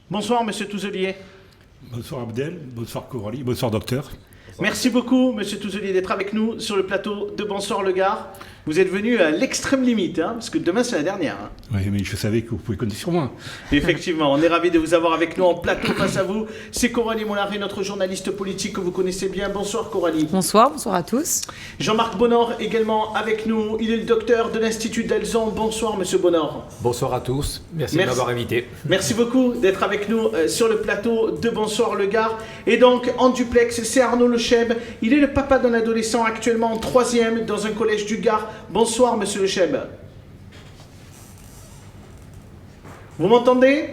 Bonsoir, monsieur Touzelier. Bonsoir Abdel, bonsoir Coralie, bonsoir docteur. Merci beaucoup, monsieur Touzelier, d'être avec nous sur le plateau de Bonsoir le Gard. Vous êtes venu à l'extrême limite, parce que demain c'est la dernière. Oui, mais je savais que vous pouvez compter sur moi. Effectivement, on est ravis de vous avoir avec nous en plateau face à vous. C'est Coralie Mollary, notre journaliste politique que vous connaissez bien. Bonsoir Coralie. Bonsoir à tous. Jean-Marc Bonnor également avec nous. Il est le docteur de l'Institut d'Alzon. Bonsoir monsieur Bonnor. Bonsoir à tous, merci de m'avoir invité. Merci beaucoup d'être avec nous sur le plateau de Bonsoir le Gard. Et donc en duplex, c'est Arnaud Lecheb. Il est le papa d'un adolescent actuellement en 3e dans un collège du Gard. Bonsoir monsieur Lecheb. Vous m'entendez?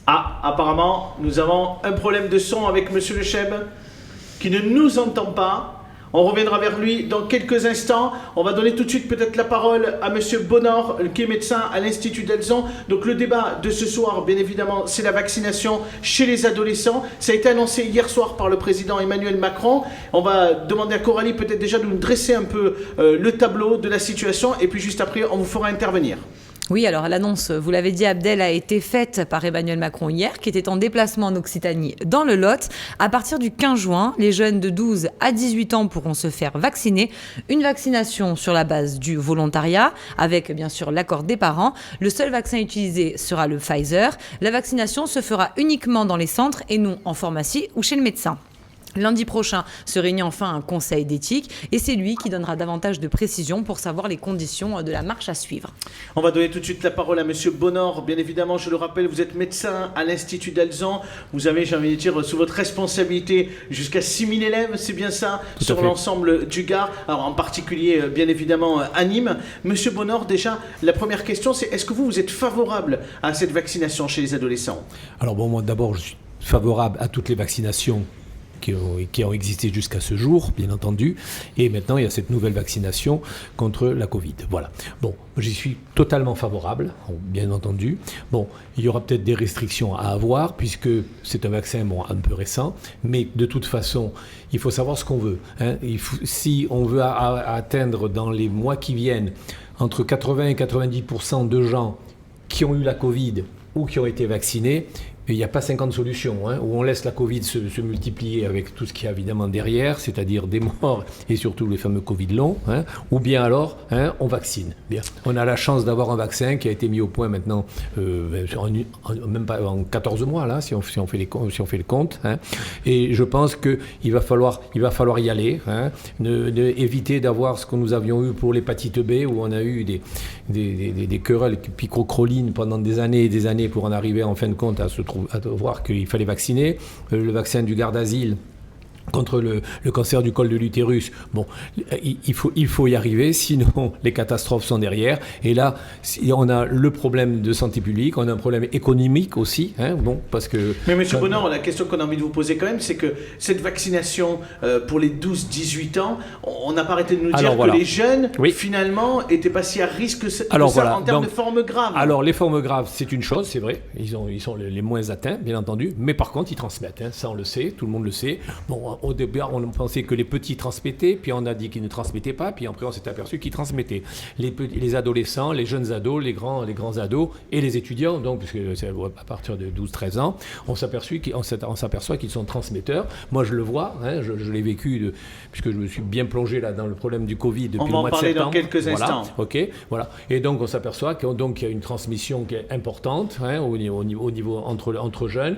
Ah, apparemment, nous avons un problème de son avec monsieur Lecheb qui ne nous entend pas. On reviendra vers lui dans quelques instants. On va donner tout de suite peut-être la parole à monsieur Bonnor, qui est médecin à l'Institut d'Alzon. Donc le débat de ce soir, bien évidemment, c'est la vaccination chez les adolescents. Ça a été annoncé hier soir par le président Emmanuel Macron. On va demander à Coralie peut-être déjà de nous dresser un peu le tableau de la situation. Et puis juste après, on vous fera intervenir. Oui, alors l'annonce, vous l'avez dit Abdel, a été faite par Emmanuel Macron hier, qui était en déplacement en Occitanie dans le Lot. À partir du 15 juin, les jeunes de 12 à 18 ans pourront se faire vacciner. Une vaccination sur la base du volontariat, avec bien sûr l'accord des parents. Le seul vaccin utilisé sera le Pfizer. La vaccination se fera uniquement dans les centres et non en pharmacie ou chez le médecin. Lundi prochain se réunit enfin un conseil d'éthique et c'est lui qui donnera davantage de précisions pour savoir les conditions de la marche à suivre. On va donner tout de suite la parole à monsieur Bonnor. Bien évidemment, je le rappelle, vous êtes médecin à l'Institut d'Alzon. Vous avez, j'ai envie de dire, sous votre responsabilité jusqu'à 6000 élèves, c'est bien ça, sur l'ensemble du Gard. Alors en particulier, bien évidemment, à Nîmes. Monsieur Bonnor, déjà, la première question, c'est est-ce que vous êtes favorable à cette vaccination chez les adolescents? Alors bon, moi d'abord, je suis favorable à toutes les vaccinations qui ont existé jusqu'à ce jour, bien entendu. Et maintenant, il y a cette nouvelle vaccination contre la Covid. Voilà. Bon, j'y suis totalement favorable, bien entendu. Bon, il y aura peut-être des restrictions à avoir, puisque c'est un vaccin un peu récent. Mais de toute façon, il faut savoir ce qu'on veut. Si on veut atteindre dans les mois qui viennent entre 80 et 90% de gens qui ont eu la Covid ou qui ont été vaccinés, il n'y a pas 50 solutions, où on laisse la Covid se multiplier avec tout ce qu'il y a évidemment derrière, c'est-à-dire des morts et surtout les fameux Covid longs, ou bien alors on vaccine. Bien. On a la chance d'avoir un vaccin qui a été mis au point maintenant, même pas en 14 mois, là, si on fait le compte. Et je pense qu'il va falloir y aller, éviter d'avoir ce que nous avions eu pour l'hépatite B, où on a eu des querelles picrocrolines pendant des années et des années pour en arriver en fin de compte à voir qu'il fallait vacciner. Le vaccin du Gardasil contre le cancer du col de l'utérus. Bon, il faut y arriver, sinon les catastrophes sont derrière. Et là, on a le problème de santé publique, on a un problème économique aussi. Parce que... Mais monsieur Bonnor, la question qu'on a envie de vous poser quand même, c'est que cette vaccination pour les 12-18 ans, on n'a pas arrêté de nous dire que les jeunes, finalement, n'étaient pas si à risque que ça en termes de formes graves. Alors, les formes graves, c'est une chose, c'est vrai. Ils sont les moins atteints, bien entendu. Mais par contre, ils transmettent. Ça, on le sait, tout le monde le sait. Bon, au départ, on pensait que les petits transmettaient, puis on a dit qu'ils ne transmettaient pas, puis après on s'est aperçu qu'ils transmettaient. Les adolescents, les jeunes ados, les grands ados et les étudiants, donc puisque c'est à partir de 12-13 ans, on s'aperçoit qu'ils sont transmetteurs. Moi, je le vois, je l'ai vécu, puisque je me suis bien plongé là dans le problème du Covid depuis le mois de septembre. On va en parler dans quelques instants. Voilà. Et donc, on s'aperçoit qu'il y a une transmission qui est importante au niveau entre jeunes.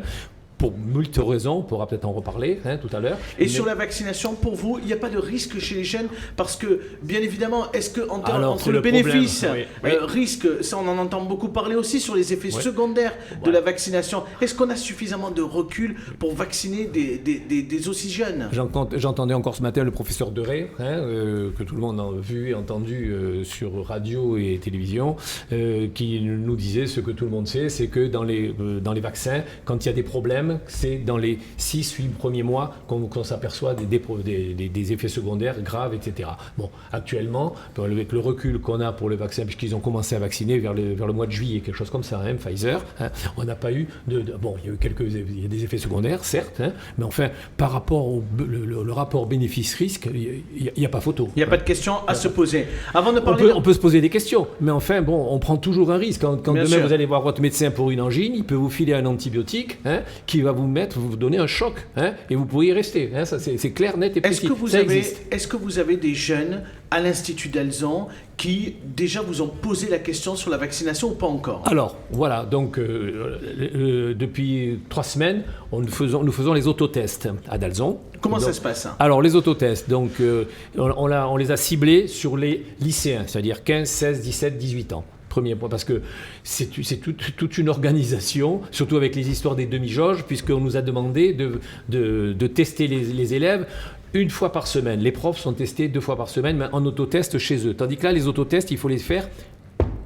Pour multiples raisons, on pourra peut-être en reparler tout à l'heure. Et sur la vaccination, pour vous, il n'y a pas de risque chez les jeunes? Parce que, bien évidemment, est-ce que entre le bénéfice, risque, ça on en entend beaucoup parler aussi sur les effets secondaires de la vaccination. Est-ce qu'on a suffisamment de recul pour vacciner des aussi jeunes? J'entendais encore ce matin le professeur Deray, que tout le monde a vu et entendu sur radio et télévision, qui nous disait ce que tout le monde sait, c'est que dans les vaccins, quand il y a des problèmes, même, c'est dans les 6-8 premiers mois qu'on s'aperçoit des effets secondaires graves, etc. Bon, actuellement, avec le recul qu'on a pour le vaccin, puisqu'ils ont commencé à vacciner vers le mois de juillet, quelque chose comme ça, Pfizer, on n'a pas eu bon, il y a des effets secondaires, certes, mais enfin, par rapport au le rapport bénéfice-risque, il n'y a pas photo. Il n'y a pas de question à se poser. Avant de parler on peut se poser des questions, mais enfin, bon, on prend toujours un risque. Quand demain sûr. vous allez voir votre médecin pour une angine, il peut vous filer un antibiotique qui va vous donner un choc, et vous pourriez y rester. Ça, c'est clair, net et précis. Est-ce que vous avez des jeunes à l'Institut d'Alzon qui déjà vous ont posé la question sur la vaccination ou pas encore? Alors, voilà, donc depuis 3 semaines, nous faisons les autotests à Dalzon. Comment ça se passe? Alors, les autotests, donc, on les a ciblés sur les lycéens, c'est-à-dire 15, 16, 17, 18 ans. Premier point, parce que c'est toute une organisation, surtout avec les histoires des demi-jauges, puisqu'on nous a demandé de tester les élèves 1 fois par semaine. Les profs sont testés 2 fois par semaine, mais en autotest chez eux. Tandis que là, les autotests, il faut les faire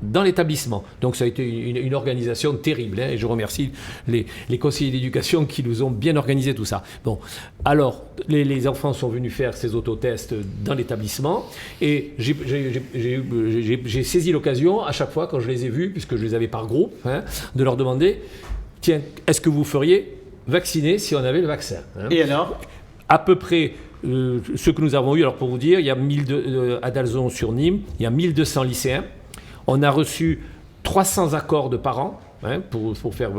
dans l'établissement. Donc ça a été une organisation terrible, et je remercie les conseillers d'éducation qui nous ont bien organisé tout ça. Bon, alors les enfants sont venus faire ces autotests dans l'établissement, et j'ai saisi l'occasion à chaque fois quand je les ai vus, puisque je les avais par groupe, de leur demander, tiens, est-ce que vous feriez vacciner si on avait le vaccin? Et alors? À peu près ce que nous avons eu, alors pour vous dire, il y a à Dalzon sur Nîmes, il y a 1200 lycéens. On a reçu 300 accords de parents pour faire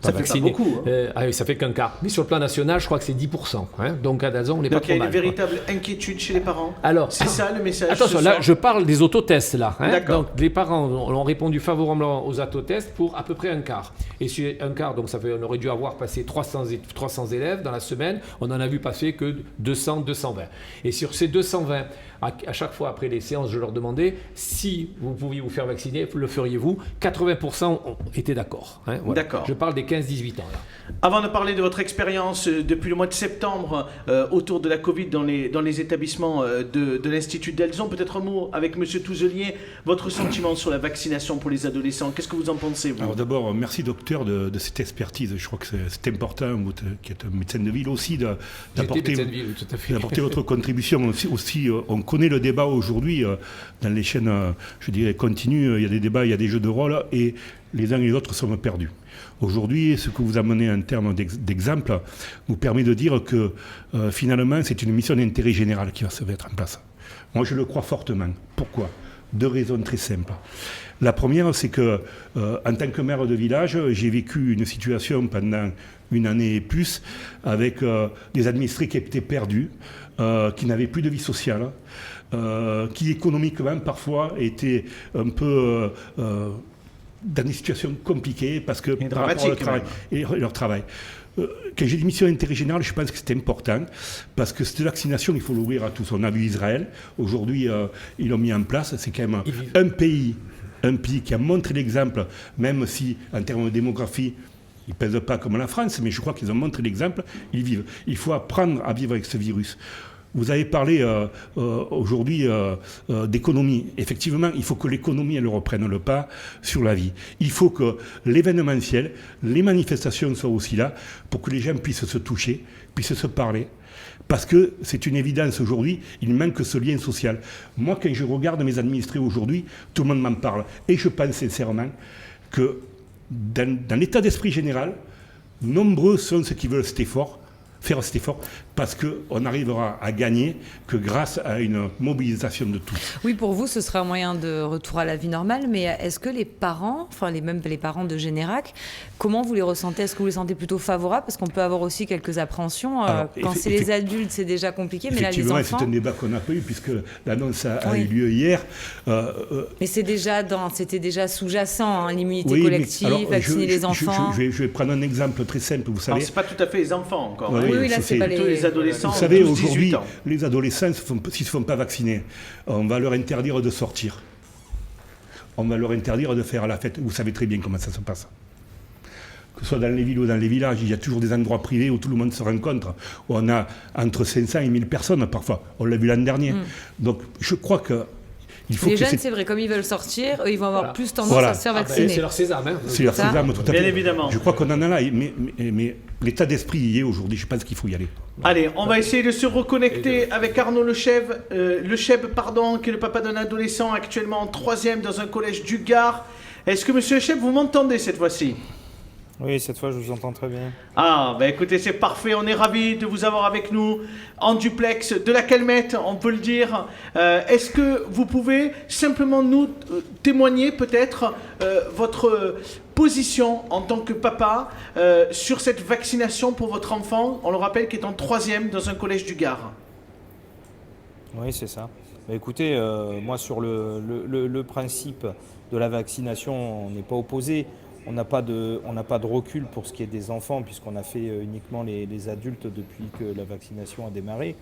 ça vacciner. Fait pas beaucoup. Ça fait qu'un quart. Mais sur le plan national, je crois que c'est 10%. Donc à Dalzon, on n'est pas trop mal. Donc il y a une véritable inquiétude chez les parents. Alors, c'est ça le message. Attention, là, je parle des autotests là. D'accord. Donc les parents ont répondu favorablement aux autotests pour à peu près un quart. Et sur un quart, donc on aurait dû avoir passé 300 élèves dans la semaine. On en a vu passer que 200, 220. Et sur ces 220, à chaque fois après les séances, je leur demandais si vous pouviez vous faire vacciner, le feriez-vous? 80% étaient d'accord. Voilà. D'accord. Je parle des 15-18 ans là. Avant de parler de votre expérience depuis le mois de septembre autour de la Covid dans les établissements de l'Institut d'Alzon, peut-être un mot avec M. Touzelier, votre sentiment sur la vaccination pour les adolescents. Qu'est-ce que vous en pensez, vous? Alors d'abord, merci docteur de cette expertise. Je crois que c'est important, vous qui êtes un médecin de ville aussi, d'apporter votre contribution. Aussi, on connaît le débat aujourd'hui dans les chaînes, je dirais, continues. Il y a des débats, il y a des jeux de rôle, et les uns et les autres sont perdus. Aujourd'hui, ce que vous amenez en termes d'exemple vous permet de dire que finalement, c'est une mission d'intérêt général qui va se mettre en place. Moi, je le crois fortement. Pourquoi? 2 raisons très simples. La première, c'est que en tant que maire de village, j'ai vécu une situation pendant 1 année et plus avec des administrés qui étaient perdus, qui n'avaient plus de vie sociale, qui économiquement parfois étaient un peu dans des situations compliquées parce que par rapport à leur travail, et leur travail. Quand j'ai dit mission d'intérêt général, je pense que c'est important parce que cette vaccination, il faut l'ouvrir à tous. On a vu Israël, aujourd'hui ils l'ont mis en place, c'est quand même un pays qui a montré l'exemple, même si en termes de démographie, ils ne pèsent pas comme la France, mais je crois qu'ils ont montré l'exemple, ils vivent. Il faut apprendre à vivre avec ce virus. Vous avez parlé aujourd'hui d'économie. Effectivement, il faut que l'économie elle reprenne le pas sur la vie. Il faut que l'événementiel, les manifestations soient aussi là pour que les gens puissent se toucher, puissent se parler. Parce que c'est une évidence aujourd'hui, il manque ce lien social. Moi, quand je regarde mes administrés aujourd'hui, tout le monde m'en parle. Et je pense sincèrement que dans l'état d'esprit général, nombreux sont ceux qui veulent faire cet effort, parce qu'on arrivera à gagner que grâce à une mobilisation de tous. Oui, pour vous, ce sera un moyen de retour à la vie normale, mais est-ce que les parents, même les parents de Générac, comment vous les ressentez? Est-ce que vous les sentez plutôt favorables? Parce qu'on peut avoir aussi quelques appréhensions. Quand c'est les adultes, c'est déjà compliqué, mais là, les enfants... c'est un débat qu'on n'a pas eu, puisque l'annonce a eu lieu hier. Mais c'était déjà sous-jacent, l'immunité collective, vacciner les enfants. Je vais prendre un exemple très simple, vous savez. C'est pas tout à fait les enfants encore. Oui, là, c'est pas les adolescents. Vous savez, aujourd'hui, les adolescents, s'ils ne se font pas vacciner, on va leur interdire de sortir. On va leur interdire de faire la fête. Vous savez très bien comment ça se passe. Que ce soit dans les villes ou dans les villages, il y a toujours des endroits privés où tout le monde se rencontre. Où on a entre 500 et 1000 personnes parfois. On l'a vu l'an dernier. Donc, je crois qu'il Les jeunes, c'est vrai, comme ils veulent sortir, eux, ils vont avoir plus tendance à se faire vacciner. C'est leur sésame. C'est leur sésame, tout à fait. Bien évidemment. Je crois qu'on en a là, mais l'état d'esprit y est aujourd'hui. Je pense qu'il faut y aller. Allez, on va essayer de se reconnecter avec Arnaud Lecheb, qui est le papa d'un adolescent actuellement en 3e dans un collège du Gard. Est-ce que monsieur Lecheb, vous m'entendez cette fois-ci ? Oui, cette fois, je vous entends très bien. Ah, ben écoutez, c'est parfait. On est ravis de vous avoir avec nous en duplex de la Calmette, on peut le dire. Est-ce que vous pouvez simplement nous témoigner peut-être votre position en tant que papa sur cette vaccination pour votre enfant, on le rappelle, qui est en 3e dans un collège du Gard? Oui, c'est ça. Bah, écoutez, moi, sur le principe de la vaccination, on n'est pas opposé. On n'a pas de recul pour ce qui est des enfants, puisqu'on a fait uniquement les adultes depuis que la vaccination a démarré.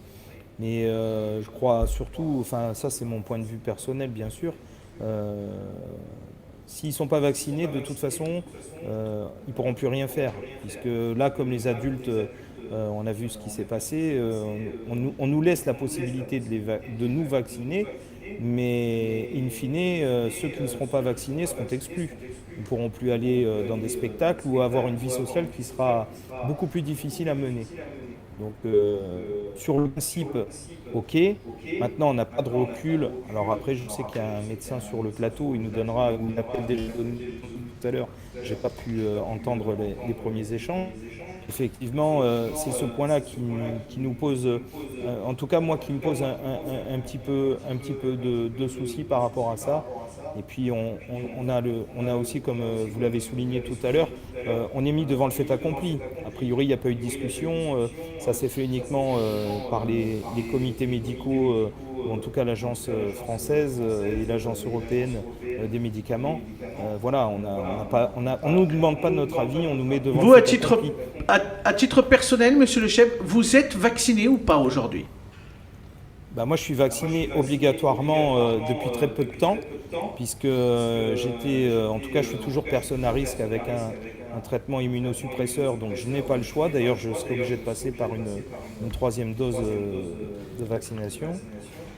Mais je crois surtout, enfin ça c'est mon point de vue personnel bien sûr, s'ils ne sont pas vaccinés, de toute façon, ils ne pourront plus rien faire. Puisque là, comme les adultes, on a vu ce qui s'est passé, on nous laisse la possibilité de nous vacciner, mais in fine, ceux qui ne seront pas vaccinés seront exclus. Ils ne pourront plus aller dans des spectacles ou avoir une vie sociale qui sera beaucoup plus difficile à mener. Donc sur le principe, ok. Maintenant, on n'a pas de recul. Alors après, je sais qu'il y a un médecin sur le plateau, il nous donnera une appel déjà tout à l'heure. Je n'ai pas pu entendre les premiers échanges. Effectivement, c'est ce point-là qui nous pose, en tout cas moi, qui me pose un petit peu de soucis par rapport à ça. Et puis on a aussi, comme vous l'avez souligné tout à l'heure, on est mis devant le fait accompli. A priori, il n'y a pas eu de discussion. Ça s'est fait uniquement par les comités médicaux, ou en tout cas l'agence française et l'agence européenne des médicaments. Voilà, on nous demande pas de notre avis, on nous met devant vous, le fait accompli. À titre personnel, monsieur Lecheb, vous êtes vacciné ou pas aujourd'hui ? Bah moi, je suis vacciné obligatoirement depuis très peu de temps, puisque en tout cas, je suis toujours personne à risque avec un traitement immunosuppresseur, donc je n'ai pas le choix. D'ailleurs, je serai obligé de passer par une 3e dose de vaccination.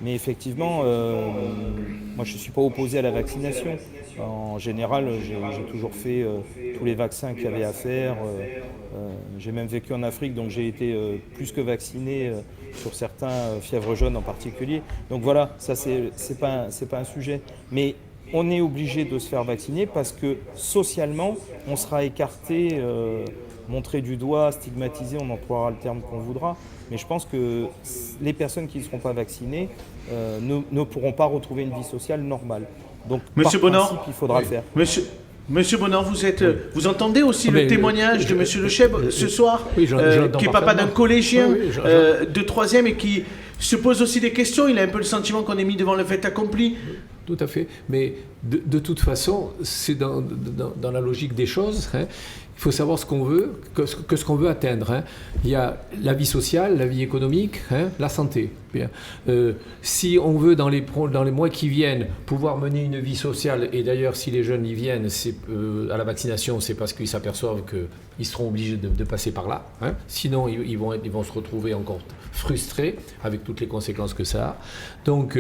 Mais effectivement, moi, je ne suis pas opposé à la vaccination. En général, j'ai toujours fait tous les vaccins qu'il y avait à faire. J'ai même vécu en Afrique, donc j'ai été plus que vacciné sur certains, fièvre jaune en particulier. Donc voilà, ça c'est pas un sujet. Mais on est obligé de se faire vacciner parce que socialement, on sera écarté, montré du doigt, stigmatisé, on emploiera le terme qu'on voudra. Mais je pense que les personnes qui ne seront pas vaccinées ne pourront pas retrouver une vie sociale normale. Donc, Monsieur par Bonnard, principe, il faudra le faire. Monsieur Bonnard, vous entendez aussi le témoignage de monsieur Lecheb ce soir, qui est papa d'un collégien de 3e et qui se pose aussi des questions. Il a un peu le sentiment qu'on est mis devant le fait accompli. Tout à fait. Mais de toute façon, c'est dans la logique des choses. Hein. Il faut savoir ce qu'on veut, ce qu'on veut atteindre. Hein. Il y a la vie sociale, la vie économique, la santé. Bien. Si on veut dans les mois qui viennent pouvoir mener une vie sociale, et d'ailleurs si les jeunes y viennent à la vaccination, c'est parce qu'ils s'aperçoivent qu'ils seront obligés de passer par là. Hein. Sinon ils vont se retrouver encore frustrés avec toutes les conséquences que ça a. Donc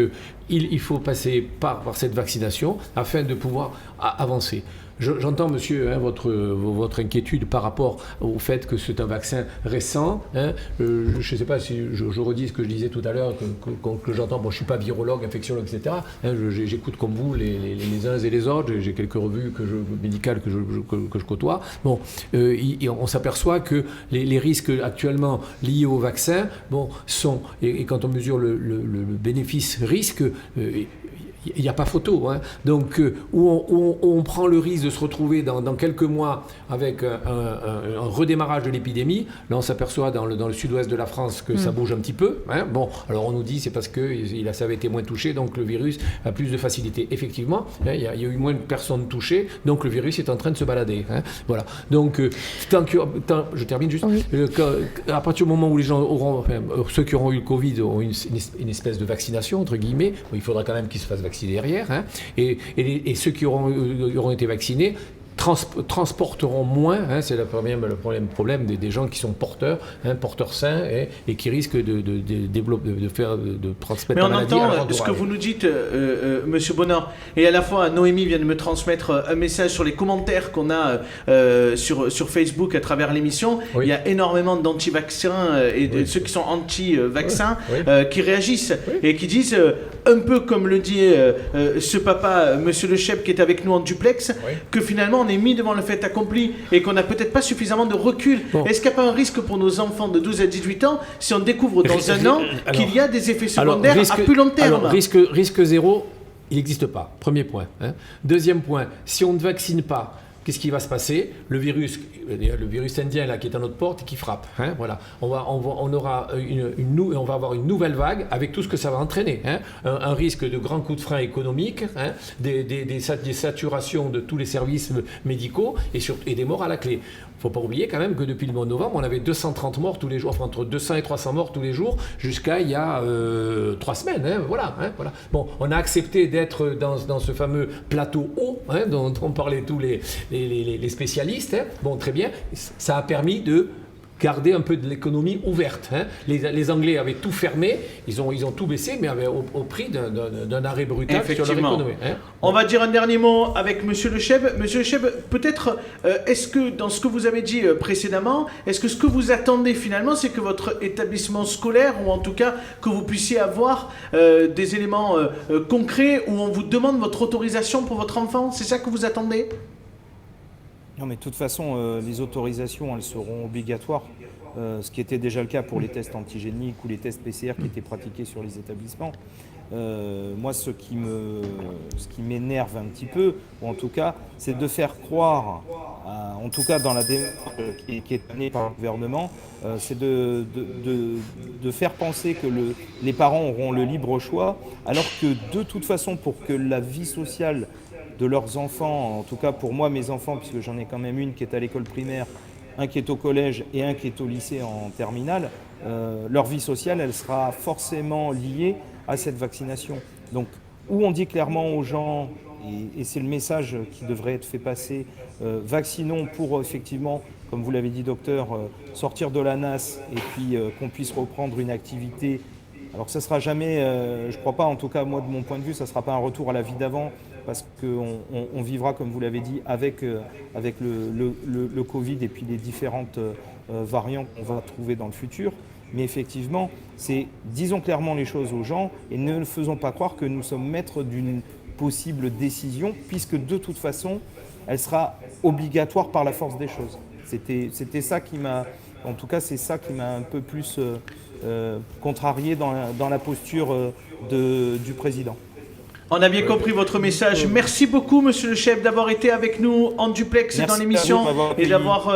il faut passer par cette vaccination afin de pouvoir avancer. J'entends, monsieur, votre inquiétude par rapport au fait que c'est un vaccin récent. Hein. Je ne sais pas si je redis ce que je disais tout à l'heure, que j'entends. Bon, je ne suis pas virologue, infectiologue, etc. Hein, j'écoute comme vous les uns et les autres. J'ai quelques revues médicales que je côtoie. Bon, on s'aperçoit que les risques actuellement liés au vaccin sont, et quand on mesure le bénéfice-risque, il n'y a pas photo. Hein. Donc, où on prend le risque de se retrouver dans quelques mois avec un redémarrage de l'épidémie. Là, on s'aperçoit dans le sud-ouest de la France que ça bouge un petit peu. Hein. Bon, alors on nous dit c'est parce que ça avait été moins touché, donc le virus a plus de facilité. Effectivement, hein, il y a eu moins de personnes touchées, donc le virus est en train de se balader. Hein. Voilà. Donc, je termine juste. Oui. À partir du moment où les gens ceux qui auront eu le Covid auront une espèce de vaccination, entre guillemets, il faudra quand même qu'ils se fassent vacciner derrière. Hein. Et ceux qui auront été vaccinés, transporteront moins, c'est le problème des gens qui sont porteurs sains et qui risquent de transmettre la maladie. Mais on entend ce que vous nous dites, Monsieur Bonnard, et à la fois Noémie vient de me transmettre un message sur les commentaires qu'on a sur Facebook à travers l'émission. Oui. Il y a énormément d'anti-vaccins et de ceux qui sont anti-vaccins qui réagissent et qui disent, un peu comme le dit ce papa, Monsieur Le Cheb, qui est avec nous en duplex, que finalement on est mis devant le fait accompli et qu'on n'a peut-être pas suffisamment de recul. Bon. Est-ce qu'il n'y a pas un risque pour nos enfants de 12 à 18 ans si on découvre dans un an qu'il y a des effets secondaires à plus long terme? Alors, risque zéro, il n'existe pas. Premier point. Deuxième point, si on ne vaccine pas, qu'est-ce qui va se passer? Le virus indien là, qui est à notre porte et qui frappe. Voilà. On va avoir une nouvelle vague avec tout ce que ça va entraîner. Un risque de grands coups de frein économiques, des saturations de tous les services médicaux et des morts à la clé. Il ne faut pas oublier quand même que depuis le mois de novembre, on avait 230 morts tous les jours, enfin entre 200 et 300 morts tous les jours, jusqu'à il y a 3 semaines. Voilà. Bon, on a accepté d'être dans ce fameux plateau haut dont parlaient tous les spécialistes. Bon, très bien. Ça a permis de garder un peu de l'économie ouverte. Les Anglais avaient tout fermé, ils ont tout baissé, mais au prix d'un arrêt brutal sur leur économie. On va dire un dernier mot avec Monsieur Le Cheb. Monsieur Le Cheb, peut-être, est-ce que dans ce que vous avez dit précédemment, est-ce que ce que vous attendez finalement, c'est que votre établissement scolaire, ou en tout cas que vous puissiez avoir des éléments concrets où on vous demande votre autorisation pour votre enfant? C'est ça que vous attendez? Non, mais de toute façon, les autorisations, elles seront obligatoires, ce qui était déjà le cas pour les tests antigéniques ou les tests PCR qui étaient pratiqués sur les établissements. Moi, ce qui m'énerve un petit peu, ou en tout cas, c'est de faire croire, en tout cas dans la démarche qui est menée par le gouvernement, c'est de faire penser que les parents auront le libre choix, alors que de toute façon, pour que la vie sociale de leurs enfants, en tout cas pour moi, mes enfants, puisque j'en ai quand même une qui est à l'école primaire, un qui est au collège et un qui est au lycée en terminale, leur vie sociale, elle sera forcément liée à cette vaccination. Donc, où on dit clairement aux gens, et c'est le message qui devrait être fait passer, vaccinons pour effectivement, comme vous l'avez dit docteur, sortir de la nasse et puis qu'on puisse reprendre une activité. Alors ça ne sera jamais, je ne crois pas, en tout cas moi de mon point de vue, ça ne sera pas un retour à la vie d'avant, parce qu'on vivra, comme vous l'avez dit, avec le Covid et puis les différentes variantes qu'on va trouver dans le futur. Mais effectivement, disons clairement les choses aux gens et ne faisons pas croire que nous sommes maîtres d'une possible décision, puisque de toute façon, elle sera obligatoire par la force des choses. C'était ça qui m'a, en tout cas, c'est ça qui m'a un peu plus contrarié dans la posture du président. On a bien compris votre message. Merci beaucoup, Monsieur Le Cheb, d'avoir été avec nous en duplex dans l'émission et d'avoir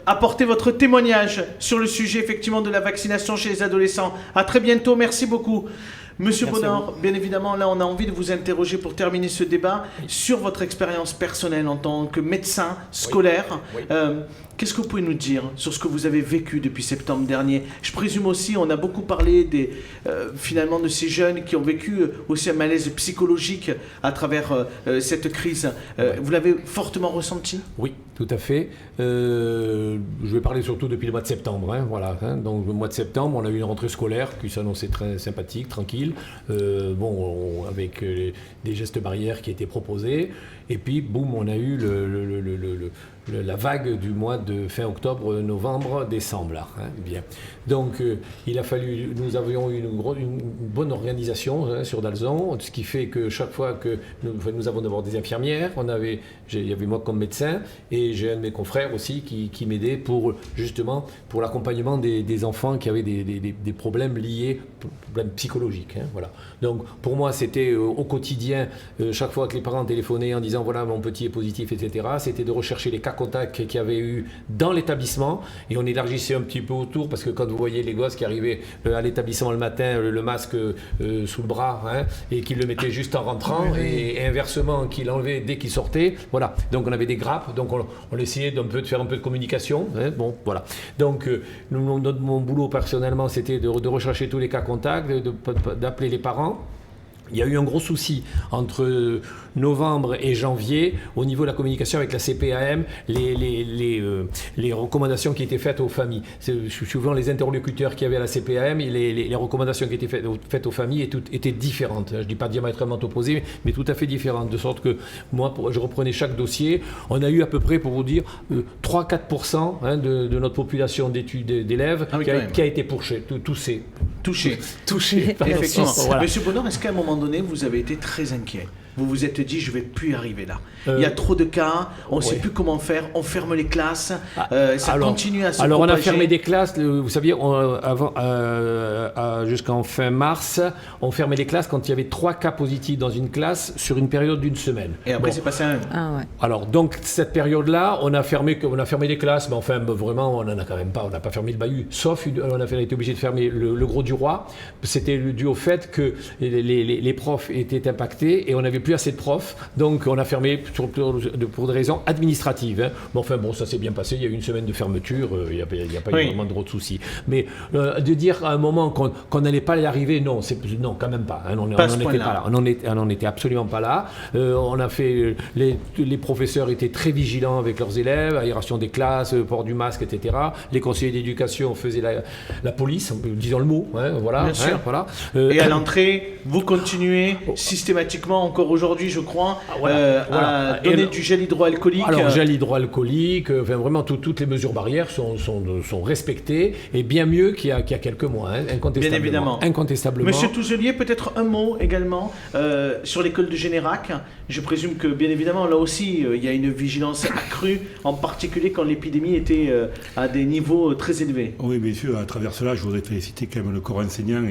apporté votre témoignage sur le sujet effectivement de la vaccination chez les adolescents. À très bientôt. Merci beaucoup. Monsieur Bonnard, bien évidemment, là, on a envie de vous interroger pour terminer ce débat sur votre expérience personnelle en tant que médecin scolaire. Qu'est-ce que vous pouvez nous dire sur ce que vous avez vécu depuis septembre dernier? Je présume aussi, on a beaucoup parlé finalement de ces jeunes qui ont vécu aussi un malaise psychologique à travers cette crise. Vous l'avez fortement ressenti? Oui, tout à fait. Je vais parler surtout depuis le mois de septembre. Donc le mois de septembre, on a eu une rentrée scolaire qui s'annonçait très sympathique, tranquille. Avec des gestes barrières qui étaient proposés. Et puis, boum, on a eu la vague du mois de fin octobre, novembre, décembre. Là, bien. Donc, il a fallu, nous avions eu une bonne organisation sur Dalzon, ce qui fait que chaque fois que nous avons d'abord des infirmières, il y avait moi comme médecin, et j'ai un de mes confrères aussi qui m'aidait pour l'accompagnement des enfants qui avaient des problèmes liés, problèmes psychologiques. Voilà. Donc, pour moi, c'était au quotidien, chaque fois que les parents téléphonaient en disant voilà, mon petit est positif, etc., c'était de rechercher les cas contacts qu'il y avait eu dans l'établissement, et on élargissait un petit peu autour, parce que quand vous voyez les gosses qui arrivaient à l'établissement le matin, le masque sous le bras, et qu'ils le mettaient juste en rentrant, et inversement qu'ils l'enlevaient dès qu'ils sortaient, voilà. Donc on avait des grappes, donc on essayait de faire un peu de communication, bon, voilà. Donc mon boulot personnellement, c'était de rechercher tous les cas contacts, d'appeler les parents, Il y a eu un gros souci entre novembre et janvier au niveau de la communication avec la CPAM, les recommandations qui étaient faites aux familles. Souvent les interlocuteurs qu'il y avait à la CPAM, les recommandations qui étaient faites aux familles étaient différentes. Je ne dis pas diamétralement opposées, mais tout à fait différentes. De sorte que moi, je reprenais chaque dossier. On a eu à peu près, pour vous dire, 3-4% de notre population d'élèves qui a été touchée. Effectivement. Voilà. Monsieur Bonheur, est-ce qu'à un moment donné, vous avez été très inquiet? Vous vous êtes dit, je ne vais plus y arriver là. Il y a trop de cas, on ne sait plus comment faire, on ferme les classes, ça continue à se propager. Alors on a fermé des classes, vous saviez, jusqu'en fin mars, on fermait les classes quand il y avait 3 cas positifs dans une classe sur une période d'1 semaine. Et après c'est passé à 1. Ah ouais. Alors donc cette période-là, on a fermé des classes, mais enfin vraiment on n'en a quand même pas, on n'a pas fermé le bahut, sauf on a été obligé de fermer le Gros du Roi. C'était dû au fait que les profs étaient impactés et on n'avait plus assez de profs, donc on a fermé pour des raisons administratives. Bon, ça s'est bien passé, il y a eu une semaine de fermeture, il n'y a pas eu vraiment de gros soucis. Mais de dire à un moment qu'on n'allait pas y arriver, non, quand même pas. Hein, on n'en était pas là. On n'en était absolument pas là. On a fait, les professeurs étaient très vigilants avec leurs élèves, aération des classes, port du masque, etc. Les conseillers d'éducation faisaient la police, disons le mot. Hein, voilà. Bien sûr. Voilà. Et à l'entrée, vous continuez systématiquement, encore aujourd'hui, je crois, à donner du gel hydroalcoolique. Alors, gel hydroalcoolique, vraiment toutes les mesures barrières sont respectées, et bien mieux qu'il y a quelques mois, hein, incontestablement. Bien évidemment. Incontestablement. Monsieur Touzelier, peut-être un mot également sur l'école de Générac. Je présume que, bien évidemment, là aussi, il y a une vigilance accrue, en particulier quand l'épidémie était à des niveaux très élevés. Oui, bien sûr, à travers cela, je voudrais féliciter quand même le corps enseignant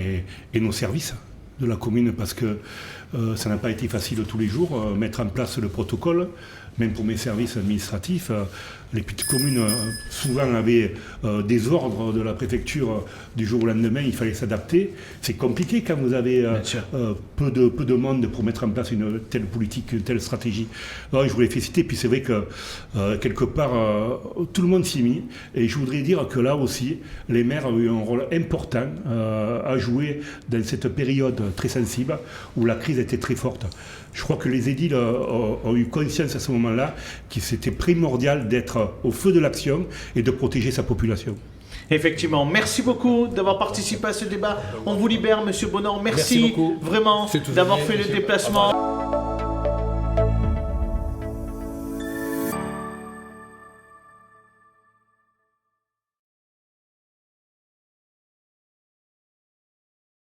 et nos services de la commune, parce que ça n'a pas été facile tous les jours, mettre en place le protocole, même pour mes services administratifs. Les petites communes souvent avaient des ordres de la préfecture du jour au lendemain, il fallait s'adapter. C'est compliqué quand vous avez peu de monde pour mettre en place une telle politique, une telle stratégie. Alors, je voulais féliciter, puis c'est vrai que quelque part, tout le monde s'y est mis. Et je voudrais dire que là aussi, les maires ont eu un rôle important à jouer dans cette période très sensible où la crise était très forte. Je crois que les édiles ont eu conscience à ce moment-là qu'il c'était primordial d'être au feu de l'action et de protéger sa population. Effectivement, merci beaucoup d'avoir participé à ce débat. On vous libère, Monsieur Bonheur. Merci beaucoup. Vraiment d'avoir fait le déplacement.